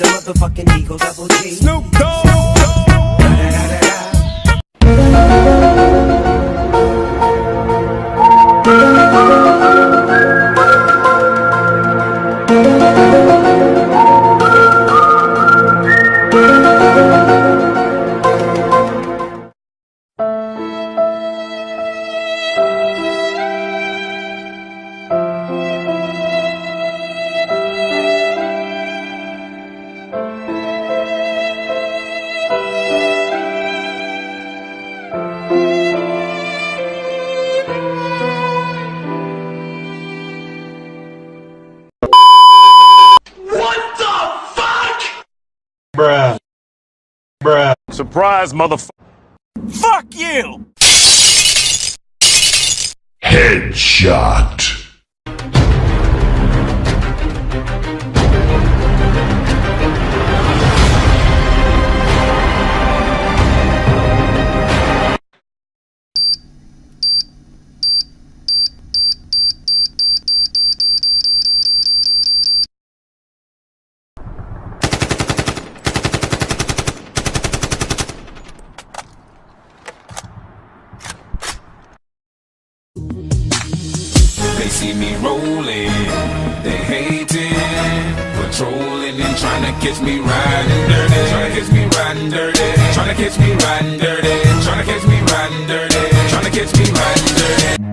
motherfucking Eagle Double G. Snoop Dogg. Bruh. Bruh. Surprise, motherfucker. Fuck you! Headshot. They see me rolling, they hating, patrolling and trying to catch me riding dirty, trying to catch me riding dirty, trying to catch me riding dirty, trying to catch me riding dirty, trying to catch me riding dirty.